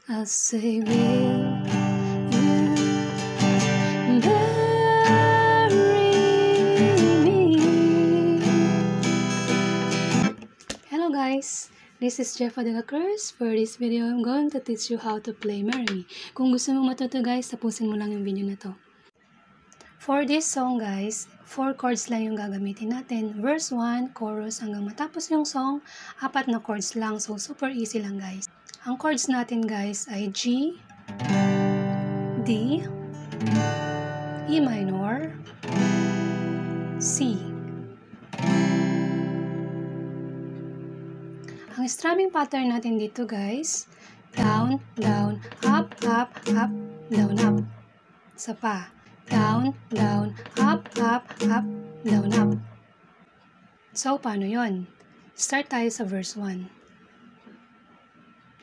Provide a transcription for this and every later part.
I'll say, will you marry me? Hello guys, this is Jeffa de la Cruz. For this video, I'm going to teach you how to play Marry Me. Kung gusto mong matuto guys, tapusin mo lang yung video na to. For this song guys, 4 chords lang yung gagamitin natin. Verse 1, chorus, hanggang matapos yung song, 4 na chords lang. So, super easy lang guys. Ang chords natin guys ay G, D, E minor, C. Ang strumming pattern natin dito guys, down, down, up, up, up, down, up. Isa pa. Down, down, up, up, up, down, up. So, paano yon? Start tayo sa verse 1.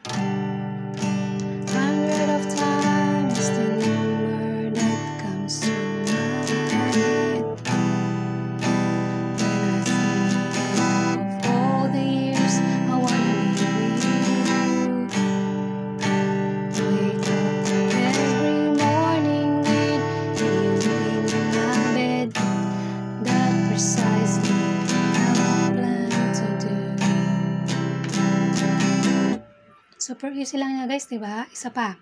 100 of times the number that comes to my head. When I think of all the years I wanna be with you. Wake up every morning with you in my bed. That precisely how I plan to do. Super easy lang na guys, diba? Isa pa.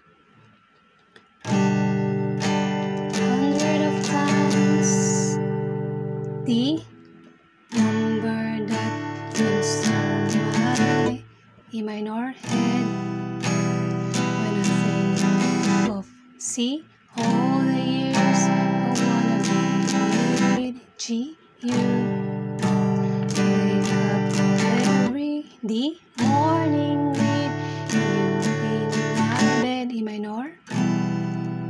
100 of times the number that comes to my E minor head. When I think of C, all the years I wanna be with G, you. Wake up every D morning with you in my bed, E minor.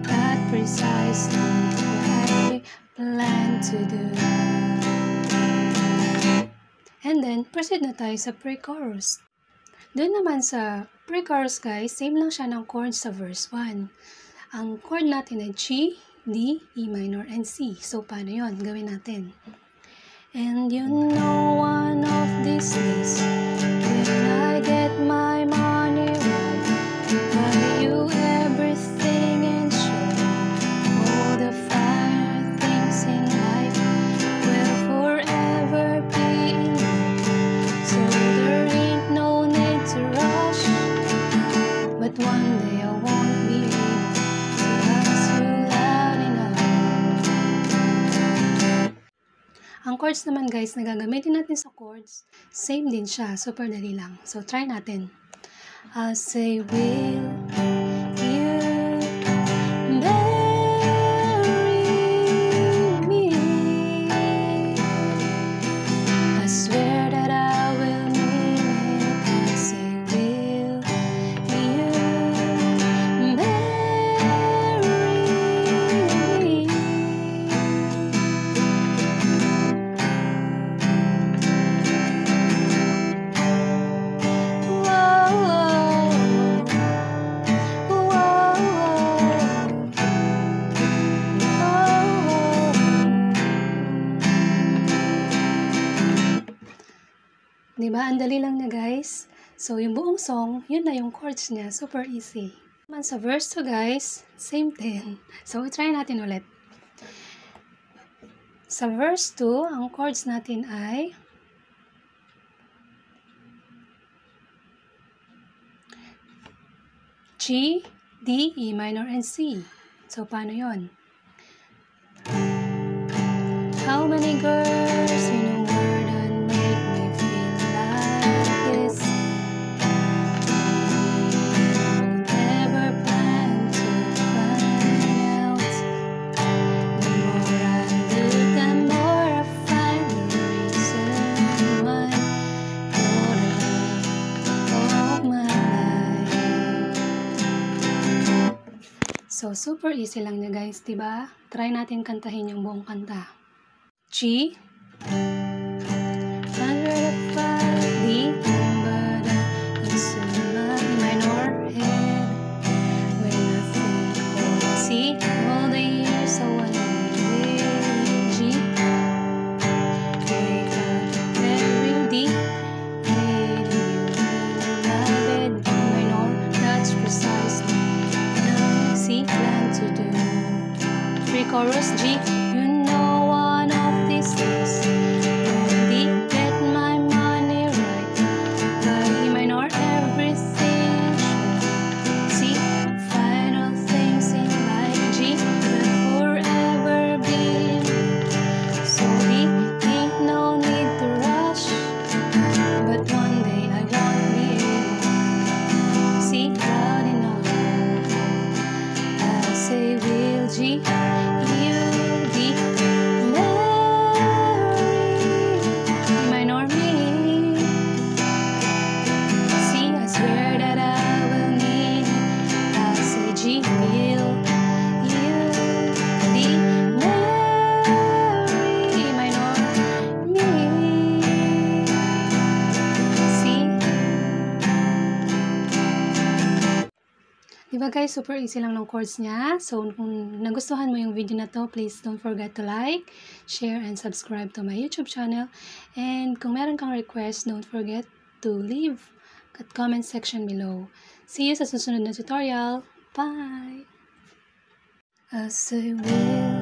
That precisely what I plan to do. And then, proceed na tayo sa pre-chorus. Doon naman sa pre-chorus guys, same lang siya ng chords sa verse 1. Ang chord natin ay G, D, E minor, and C. So, paano yon? Gawin natin. And you know one of these days, when I get my money right, buy you everything and show all the finer things in life, will forever be in love. So there ain't no need to rush, but one day I won't be able to ask you loud enough. Ang chords naman guys na gagamitin natin sa chords, same din siya, super dali lang. So try natin. I'll say, will you marry me? I swear that I will mean it. I'll say, will you marry me? Diba? Ang dali lang na guys. So, yung buong song, yun na yung chords niya. Super easy. Naman sa verse 2 guys, same thing. So, try natin ulit. Sa verse 2, ang chords natin ay G, D, E minor, and C. So, paano yon? How many girls in a world that make me feel like this? Don't ever plan to find out. The more I do, the more I find the reason why you're the love of my life. So, super easy lang na guys, diba? Try natin kantahin yung buong kanta. G, 105, D, number that comes to my E minor head. When I think of C, all the years I wanna be with G. Wake up every D, with you in my bed, E minor, that's precisely chorus G. You know one of these days when D get my money right, by E minor everything should. C, final things in life G will forever be. So D, ain't no need to rush, but one day I won't be able. C, loud enough, I'll say will G, U, D, Mary, E minor me. C, I swear that I will need, I'll say G, will, U, D, Mary, E minor me. C. Diba guys, super easy lang ng chords niya. So, kung nagustuhan mo yung video na to, please don't forget to like, share, and subscribe to my YouTube channel. And kung meron kang request, don't forget to leave at comment section below. See you sa susunod na tutorial. Bye! As I will